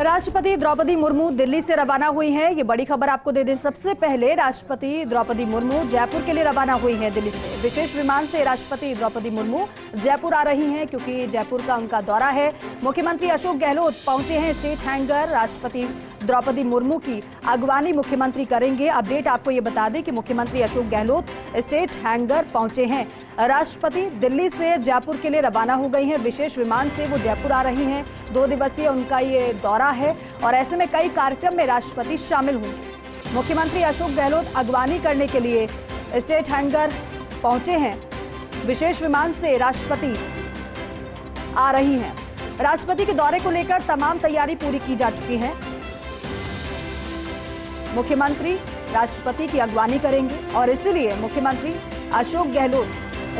राष्ट्रपति द्रौपदी मुर्मू दिल्ली से रवाना हुई हैं। ये बड़ी खबर आपको दे दें। सबसे पहले राष्ट्रपति द्रौपदी मुर्मू जयपुर के लिए रवाना हुई हैं दिल्ली से। विशेष विमान से राष्ट्रपति द्रौपदी मुर्मू जयपुर आ रही हैं क्योंकि जयपुर का उनका दौरा है। मुख्यमंत्री अशोक गहलोत पहुंचे हैं स्टेट हैंगर। राष्ट्रपति द्रौपदी मुर्मू की अगवानी मुख्यमंत्री करेंगे। अपडेट आपको ये बता दें कि मुख्यमंत्री अशोक गहलोत स्टेट हैंगर पहुंचे हैं। राष्ट्रपति दिल्ली से जयपुर के लिए रवाना हो गई हैं। विशेष विमान से वो जयपुर आ रही हैं। 2 दिवसीय उनका ये दौरा है और ऐसे में कई कार्यक्रम में राष्ट्रपति शामिल होंगे। मुख्यमंत्री अशोक गहलोत अगवानी करने के लिए स्टेट हैंगर पहुंचे हैं। विशेष विमान से राष्ट्रपति आ रही हैं। राष्ट्रपति के दौरे को लेकर तमाम तैयारी पूरी की जा चुकी है। मुख्यमंत्री राष्ट्रपति की अगवानी करेंगे और इसीलिए मुख्यमंत्री अशोक गहलोत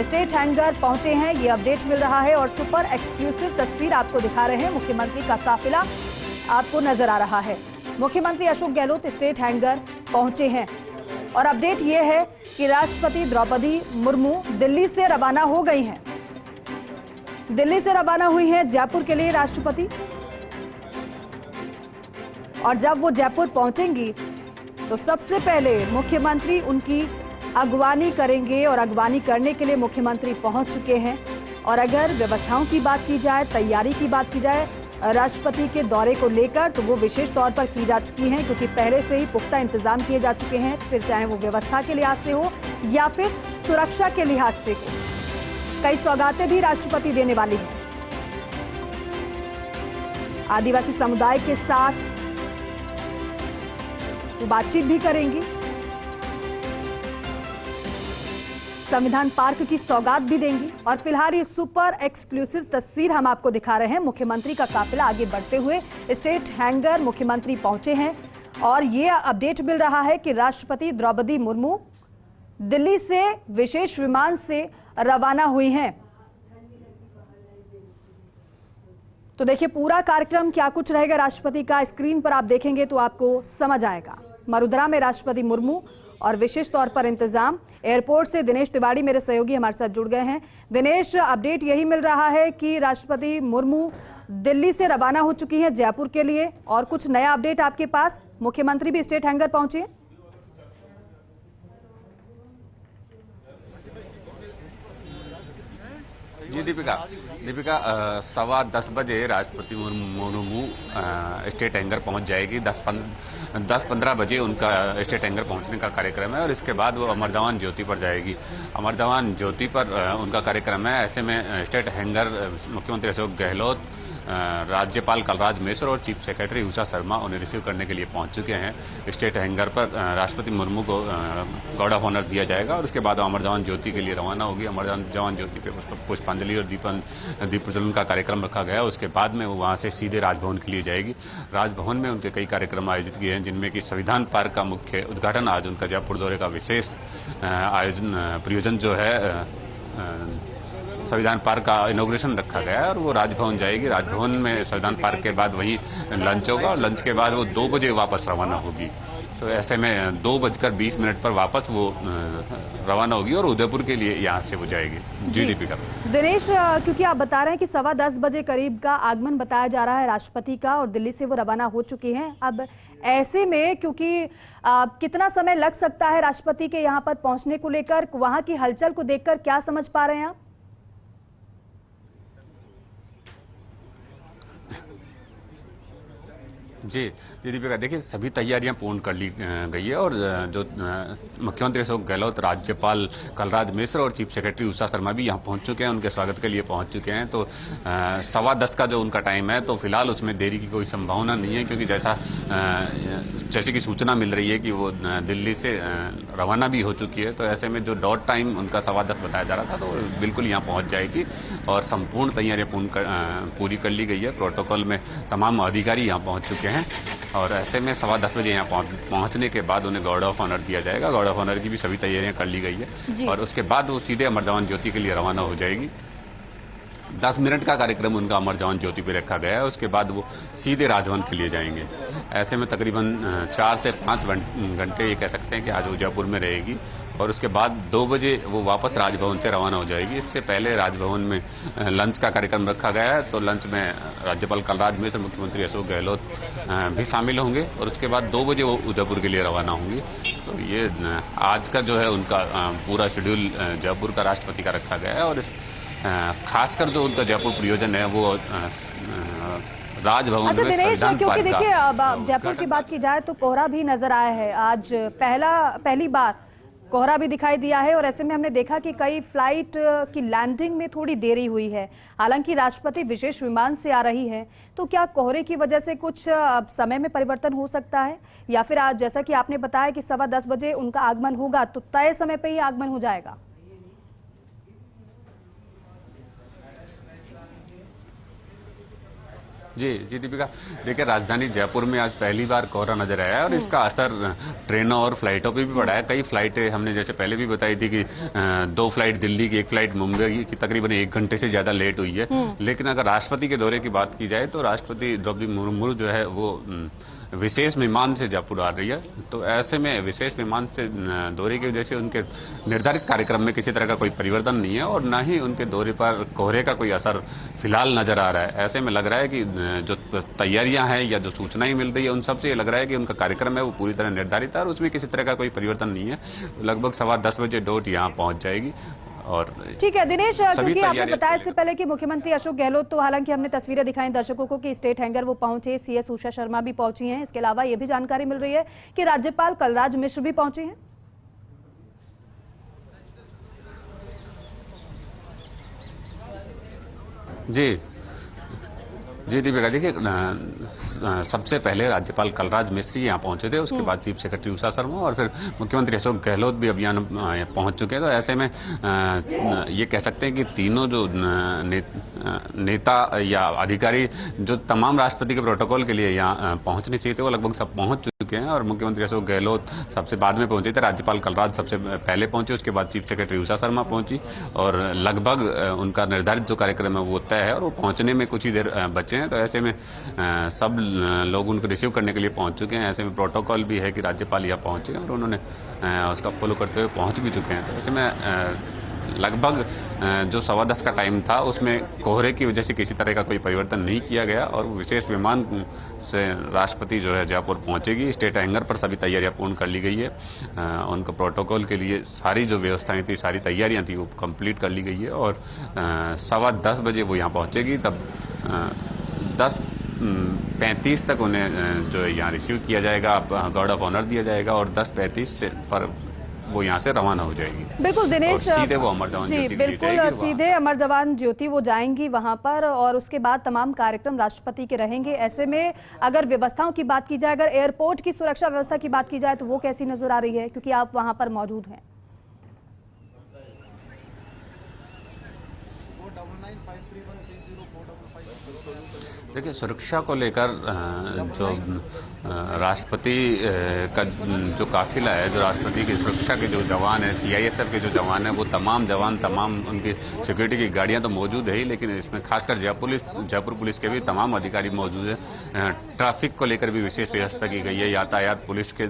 स्टेट हैंगर पहुंचे हैं। ये अपडेट मिल रहा है और सुपर एक्सक्लूसिव तस्वीर आपको दिखा रहे हैं। मुख्यमंत्री का काफिला आपको नजर आ रहा है। मुख्यमंत्री अशोक गहलोत स्टेट हैंगर पहुंचे हैं और अपडेट ये है कि राष्ट्रपति द्रौपदी मुर्मू दिल्ली से रवाना हो गई हैं। दिल्ली से रवाना हुई हैं जयपुर के लिए राष्ट्रपति, और जब वो जयपुर पहुंचेंगी तो सबसे पहले मुख्यमंत्री उनकी अगवानी करेंगे और अगवानी करने के लिए मुख्यमंत्री पहुंच चुके हैं। और अगर व्यवस्थाओं की बात की जाए, तैयारी की बात की जाए राष्ट्रपति के दौरे को लेकर, तो वो विशेष तौर पर की जा चुकी हैं क्योंकि पहले से ही पुख्ता इंतजाम किए जा चुके हैं। फिर चाहे वो व्यवस्था के लिहाज से हो या फिर सुरक्षा के लिहाज से हो। कई सौगातें भी राष्ट्रपति देने वाली हैं। आदिवासी समुदाय के साथ वो बातचीत भी करेंगी। संविधान पार्क की सौगात भी देंगी। और फिलहाल ये सुपर एक्सक्लूसिव तस्वीर हम आपको दिखा रहे हैं। मुख्यमंत्री का काफिला आगे बढ़ते हुए स्टेट हैंगर मुख्यमंत्री पहुंचे हैं और ये अपडेट मिल रहा है कि राष्ट्रपति द्रौपदी मुर्मू दिल्ली से विशेष विमान से रवाना हुई हैं। तो देखिए पूरा कार्यक्रम क्या कुछ रहेगा राष्ट्रपति का, स्क्रीन पर आप देखेंगे तो आपको समझ आएगा। मरुधरा में राष्ट्रपति मुर्मू और विशेष तौर पर इंतजाम। एयरपोर्ट से दिनेश तिवारी मेरे सहयोगी हमारे साथ जुड़ गए हैं। दिनेश, अपडेट यही मिल रहा है कि राष्ट्रपति मुर्मू दिल्ली से रवाना हो चुकी हैं जयपुर के लिए, और कुछ नया अपडेट आपके पास? मुख्यमंत्री भी स्टेट हैंगर पहुंचे। जी दीपिका 10:15 बजे राष्ट्रपति मुर्मू स्टेट हैंगर पहुंच जाएगी। 10-15 बजे उनका स्टेट हैंगर पहुंचने का कार्यक्रम है और इसके बाद वो अमर जवान ज्योति पर जाएगी। अमर जवान ज्योति पर उनका कार्यक्रम है। ऐसे में स्टेट हैंगर मुख्यमंत्री अशोक गहलोत, राज्यपाल कलराज मिश्र और चीफ सेक्रेटरी उषा शर्मा उन्हें रिसीव करने के लिए पहुंच चुके हैं। स्टेट हैंगर पर राष्ट्रपति मुर्मू को गार्ड ऑफ ऑनर दिया जाएगा और उसके बाद अमर जवान ज्योति के लिए रवाना होगी। अमर जवान ज्योति पे पुष्पांजलि और दीप प्रज्वलन का कार्यक्रम रखा गया है। उसके बाद में वो वहाँ से सीधे राजभवन के लिए जाएगी। राजभवन में उनके कई कार्यक्रम आयोजित किए हैं, जिनमें कि संविधान पार्क का मुख्य उद्घाटन आज उनका जयपुर दौरे का विशेष प्रयोजन जो है संविधान पार्क का इनॉग्रेशन रखा गया है और वो राजभवन जाएगी। राजभवन में संविधान पार्क के बाद वहीं लंच होगा और लंच के बाद वो 2 बजे वापस रवाना होगी। तो ऐसे में 2:20 पर वापस वो रवाना होगी और उदयपुर के लिए यहाँ से वो जाएगी। जी दीपिका। दिनेश, क्योंकि आप बता रहे हैं कि 10:15 बजे करीब का आगमन बताया जा रहा है राष्ट्रपति का और दिल्ली से वो रवाना हो चुके हैं। अब ऐसे में क्योंकि कितना समय लग सकता है राष्ट्रपति के यहाँ पर पहुँचने को लेकर, वहाँ की हलचल को देखकर क्या समझ पा रहे हैं आप? जी दीपिका, देखिए सभी तैयारियां पूर्ण कर ली गई है और जो मुख्यमंत्री अशोक गहलोत, राज्यपाल कलराज मिश्र और चीफ सेक्रेटरी उषा शर्मा भी यहां पहुंच चुके हैं। उनके स्वागत के लिए पहुंच चुके हैं। तो 10:15 का जो उनका टाइम है, तो फिलहाल उसमें देरी की कोई संभावना नहीं है क्योंकि जैसे कि सूचना मिल रही है कि वो दिल्ली से रवाना भी हो चुकी है। तो ऐसे में जो डॉट टाइम उनका 10:15 बताया जा रहा था, तो बिल्कुल यहाँ पहुँच जाएगी और संपूर्ण तैयारियाँ पूरी कर ली गई है। प्रोटोकॉल में तमाम अधिकारी यहाँ पहुँच चुके हैं और ऐसे में 10:15 बजे यहाँ पहुँचने के बाद उन्हें गार्ड ऑफ ऑनर दिया जाएगा। गार्ड ऑफ ऑनर की भी सभी तैयारियां कर ली गई है और उसके बाद वो सीधे अमर जवान ज्योति के लिए रवाना हो जाएगी। 10 मिनट का कार्यक्रम उनका अमर जवान ज्योति पे रखा गया है। उसके बाद वो सीधे राजभवन के लिए जाएंगे। ऐसे में तकरीबन 4 से 5 घंटे ये कह सकते हैं कि आज वो जयपुर में रहेगी और उसके बाद 2 बजे वो वापस राजभवन से रवाना हो जाएगी। इससे पहले राजभवन में लंच का कार्यक्रम रखा गया है, तो लंच में राज्यपाल कलराज मिश्र, मुख्यमंत्री अशोक गहलोत भी शामिल होंगे और उसके बाद 2 बजे वो उदयपुर के लिए रवाना होंगी। तो ये आज का जो है उनका पूरा शेड्यूल जयपुर का राष्ट्रपति का रखा गया है और खासकर जो उनका जयपुर प्रयोजन है वो राजभवन अच्छा में दिनेश, संविधान क्योंकि पार्क देखिए का अब जयपुर की बात की जाए तो कोहरा भी नजर आया है। आज पहली बार कोहरा भी दिखाई दिया है और ऐसे में हमने देखा कि कई फ्लाइट की लैंडिंग में थोड़ी देरी हुई है। हालांकि राष्ट्रपति विशेष विमान से आ रही है, तो क्या कोहरे की वजह से कुछ समय में परिवर्तन हो सकता है, या फिर आज जैसा कि आपने बताया कि 10:15 बजे उनका आगमन होगा तो तय समय पे ही आगमन हो जाएगा? जी दीपिका, देखिए राजधानी जयपुर में आज पहली बार कोहरा नजर आया है और इसका असर ट्रेनों और फ्लाइटों पे भी पड़ा है। कई फ्लाइटें हमने जैसे पहले भी बताई थी कि 2 फ्लाइट दिल्ली की, 1 फ्लाइट मुंबई की तकरीबन 1 घंटे से ज्यादा लेट हुई है। लेकिन अगर राष्ट्रपति के दौरे की बात की जाए तो राष्ट्रपति द्रौपदी मुर्मू जो है वो विशेष विमान से जयपुर आ रही है। तो ऐसे में विशेष विमान से दौरे की वजह से उनके निर्धारित कार्यक्रम में किसी तरह का कोई परिवर्तन नहीं है और न ही उनके दौरे पर कोहरे का कोई असर फिलहाल नजर आ रहा है। ऐसे में लग रहा है कि जो तैयारियां हैं या जो सूचनाएं मिल रही है उन सबसे ये लग रहा है कि उनका कार्यक्रम है वो पूरी तरह निर्धारित है और उसमें किसी तरह का कोई परिवर्तन नहीं है। लगभग 10:15 बजे डॉट यहाँ पहुंच जाएगी। और ठीक है दिनेश, क्योंकि आपने बताया इससे पहले कि मुख्यमंत्री अशोक गहलोत, तो हालांकि हमने तस्वीरें दिखाई दर्शकों को कि स्टेट हैंगर वो पहुंचे, सीएस उषा शर्मा भी पहुंची हैं। इसके अलावा ये भी जानकारी मिल रही है कि राज्यपाल कलराज मिश्र भी पहुंचे हैं। जी दीपिका, देखिए सबसे पहले राज्यपाल कलराज मिश्र यहाँ पहुंचे थे, उसके बाद चीफ सेक्रेटरी उषा शर्मा और फिर मुख्यमंत्री अशोक गहलोत भी अभियान पहुंच चुके हैं। तो ऐसे में ये कह सकते हैं कि तीनों जो नेता या अधिकारी जो तमाम राष्ट्रपति के प्रोटोकॉल के लिए यहाँ पहुंचने चाहिए थे वो लगभग सब पहुंच चुके हैं और मुख्यमंत्री अशोक गहलोत सबसे बाद में पहुंचे थे। राज्यपाल कलराज सबसे पहले पहुंचे, उसके बाद चीफ सेक्रेटरी उषा शर्मा पहुंची और लगभग उनका निर्धारित जो कार्यक्रम है वो तय है और वो पहुंचने में कुछ ही देर बचे हैं। तो ऐसे में सब लोग उनको रिसीव करने के लिए पहुंच चुके हैं। ऐसे में प्रोटोकॉल भी है कि राज्यपाल यहाँ पहुंचे और उन्होंने उसका फॉलो करते हुए पहुंच भी चुके हैं। तो ऐसे में लगभग जो 10:15 का टाइम था उसमें कोहरे की वजह से किसी तरह का कोई परिवर्तन नहीं किया गया और विशेष विमान से राष्ट्रपति जो है जयपुर पहुंचेगी। स्टेट हैंगर पर सभी तैयारियां पूर्ण कर ली गई है। उनका प्रोटोकॉल के लिए सारी जो व्यवस्थाएं थी, सारी तैयारियां थी वो कंप्लीट कर ली गई है और 10:15 बजे वो यहाँ पहुंचेगी। तब 10:35 तक उन्हें जो है यहाँ रिसीव किया जाएगा, गार्ड ऑफ ऑनर दिया जाएगा और 10:35 से पर वो यहाँ से रवाना हो जाएगी। बिल्कुल दिनेश, सीधे वो अमर जवान ज्योति बिल्कुल सीधे अमर जवान ज्योति वो जाएंगी वहां पर और उसके बाद तमाम कार्यक्रम राष्ट्रपति के रहेंगे। ऐसे में अगर व्यवस्थाओं की बात की जाए, अगर एयरपोर्ट की सुरक्षा व्यवस्था की बात की जाए तो वो कैसी नजर आ रही है, क्योंकि आप वहां पर मौजूद हैं? देखिए सुरक्षा को लेकर जो राष्ट्रपति का जो काफिला है, जो राष्ट्रपति की सुरक्षा के जो जवान है, सीआईएसएफ के जो जवान है, वो तमाम जवान, तमाम उनकी सिक्योरिटी की गाड़ियां तो मौजूद है ही, लेकिन इसमें खासकर जयपुर पुलिस के भी तमाम अधिकारी मौजूद हैं। ट्रैफिक को लेकर भी विशेष व्यवस्था की गई है। यातायात पुलिस के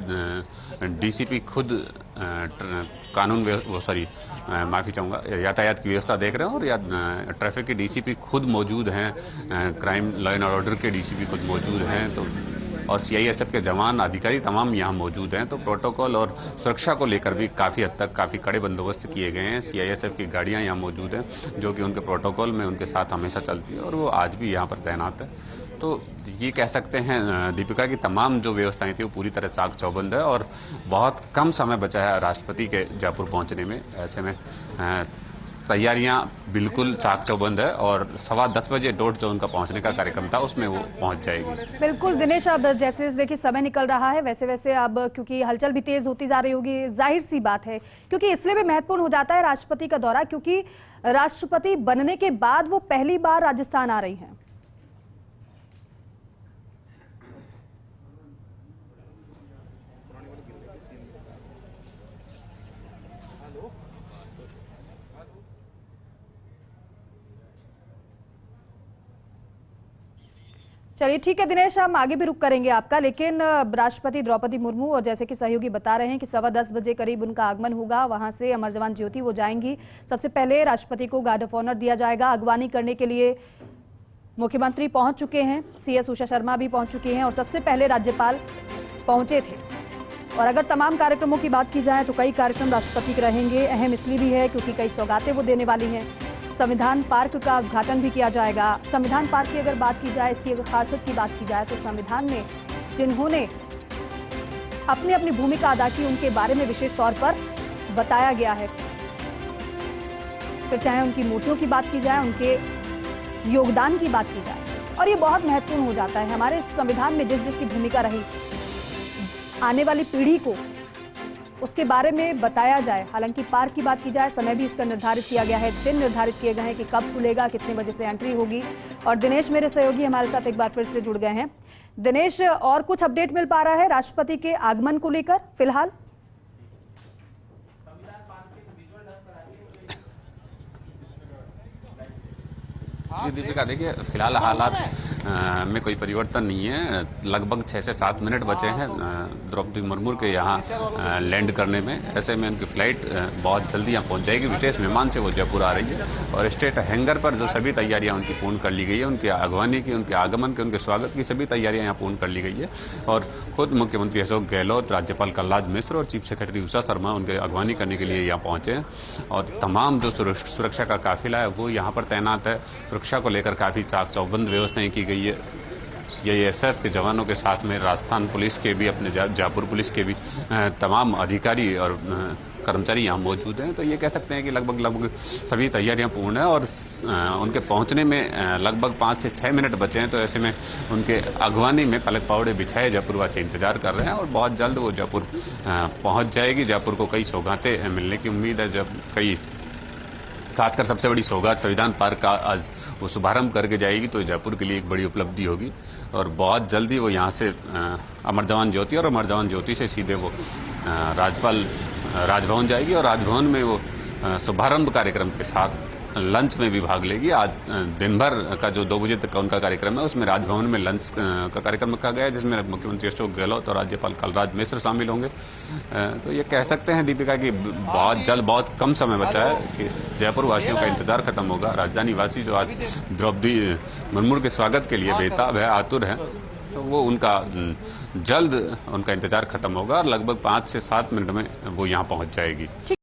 डीसीपी खुद माफी चाहूँगा, यातायात की व्यवस्था देख रहे हैं और ट्रैफिक के डीसीपी खुद मौजूद हैं, क्राइम लॉ एंड ऑर्डर के डीसीपी खुद मौजूद हैं, तो और सीआईएसएफ के जवान अधिकारी तमाम यहाँ मौजूद हैं। तो प्रोटोकॉल और सुरक्षा को लेकर भी काफ़ी हद तक काफ़ी कड़े बंदोबस्त किए गए हैं। सीआईएसएफ की गाड़ियाँ यहाँ मौजूद हैं जो कि उनके प्रोटोकॉल में उनके साथ हमेशा चलती है और वो आज भी यहाँ पर तैनात है। तो ये कह सकते हैं दीपिका की तमाम जो व्यवस्थाएं थी वो पूरी तरह चाक चौबंद है और बहुत कम समय बचा है राष्ट्रपति के जयपुर पहुंचने में। ऐसे में तैयारियां बिल्कुल चाक चौबंद है और 10:15 बजे डॉट जो उनका पहुंचने का कार्यक्रम था उसमें वो पहुंच जाएगी। बिल्कुल दिनेश, अब जैसे देखिए समय निकल रहा है वैसे वैसे अब क्योंकि हलचल भी तेज होती जा रही होगी, जाहिर सी बात है, क्योंकि इसलिए भी महत्वपूर्ण हो जाता है राष्ट्रपति का दौरा, क्योंकि राष्ट्रपति बनने के बाद वो पहली बार राजस्थान आ रही हैं। चलिए ठीक है दिनेश, हम आगे भी रुक करेंगे आपका, लेकिन राष्ट्रपति द्रौपदी मुर्मू और जैसे कि सहयोगी बता रहे हैं कि 10:15 बजे करीब उनका आगमन होगा। वहां से अमर जवान ज्योति वो जाएंगी। सबसे पहले राष्ट्रपति को गार्ड ऑफ ऑनर दिया जाएगा। अगवानी करने के लिए मुख्यमंत्री पहुंच चुके हैं, सीएस उषा शर्मा भी पहुंच चुकी हैं और सबसे पहले राज्यपाल पहुंचे थे। और अगर तमाम कार्यक्रमों की बात की जाए तो कई कार्यक्रम राष्ट्रपति के रहेंगे। अहम इसलिए भी है क्योंकि कई सौगातें वो देने वाली हैं। संविधान पार्क का उद्घाटन भी किया जाएगा। संविधान पार्क की अगर बात की जाए, इसकी अगर खासियत की बात की जाए तो संविधान में जिन्होंने अपनी अपनी भूमिका अदा की उनके बारे में विशेष तौर पर बताया गया है। फिर चाहे उनकी मूर्तियों की बात की जाए, उनके योगदान की बात की जाए, और ये बहुत महत्वपूर्ण हो जाता है हमारे संविधान में जिस जिसकी भूमिका रही, आने वाली पीढ़ी को उसके बारे में बताया जाए। हालांकि पार्क की बात की जाए, समय भी इसका निर्धारित किया गया है, दिन निर्धारित किए गए हैं कि कब खुलेगा, कितने बजे से एंट्री होगी। और दिनेश मेरे सहयोगी हमारे साथ एक बार फिर से जुड़ गए हैं। दिनेश, और कुछ अपडेट मिल पा रहा है राष्ट्रपति के आगमन को लेकर फिलहाल? जी दीपिका, देखिए फिलहाल हालात में कोई परिवर्तन नहीं है। लगभग 6 से 7 मिनट बचे हैं द्रौपदी मुर्मू के यहाँ लैंड करने में। ऐसे में उनकी फ्लाइट बहुत जल्दी यहाँ पहुँच जाएगी। विशेष विमान से वो जयपुर आ रही है और स्टेट हैंगर पर जो सभी तैयारियाँ उनकी पूर्ण कर ली गई है, उनकी अगवानी की, उनके आगमन की, उनके स्वागत की सभी तैयारियाँ यहाँ पूर्ण कर ली गई है। और खुद मुख्यमंत्री अशोक गहलोत, राज्यपाल कलराज मिश्र और चीफ सेक्रेटरी उषा शर्मा उनके अगवानी करने के लिए यहाँ पहुँचे हैं। और तमाम जो सुरक्षा का काफिला है वो यहाँ पर तैनात है। सुरक्षा को लेकर काफ़ी चाक चौबंद व्यवस्थाएं की गई है। सीआईएसएफ के जवानों के साथ में राजस्थान पुलिस के भी, अपने जयपुर पुलिस के भी तमाम अधिकारी और कर्मचारी यहाँ मौजूद हैं। तो ये कह सकते हैं कि लगभग सभी तैयारियां पूर्ण हैं और उनके पहुंचने में लगभग 5 से 6 मिनट बचे हैं। तो ऐसे में उनके अगवानी में पलक पावड़े बिछाए जयपुरवासी इंतजार कर रहे हैं और बहुत जल्द वो जयपुर पहुँच जाएगी। जयपुर को कई सौगातें मिलने की उम्मीद है। जब कई, खासकर सबसे बड़ी सौगात संविधान पार्क का आज वो शुभारंभ करके जाएगी तो जयपुर के लिए एक बड़ी उपलब्धि होगी। और बहुत जल्दी वो यहाँ से अमर जवान ज्योति और अमर जवान ज्योति से सीधे वो राज्यपाल राजभवन जाएगी और राजभवन में वो शुभारंभ कार्यक्रम के साथ लंच में भी भाग लेगी। आज दिन भर का जो 2 बजे तक का उनका कार्यक्रम है उसमें राजभवन में लंच का कार्यक्रम रखा गया है, जिसमें मुख्यमंत्री अशोक गहलोत और राज्यपाल कलराज मिश्र शामिल होंगे। तो ये कह सकते हैं दीपिका कि बहुत जल्द, बहुत कम समय बचा है कि जयपुर वासियों का इंतजार खत्म होगा। राजधानी वासी जो आज द्रौपदी मुर्मू के स्वागत के लिए बेताब है, आतुर है, तो वो उनका जल्द उनका इंतजार खत्म होगा और लगभग 5 से 7 मिनट में वो यहाँ पहुँच जाएगी।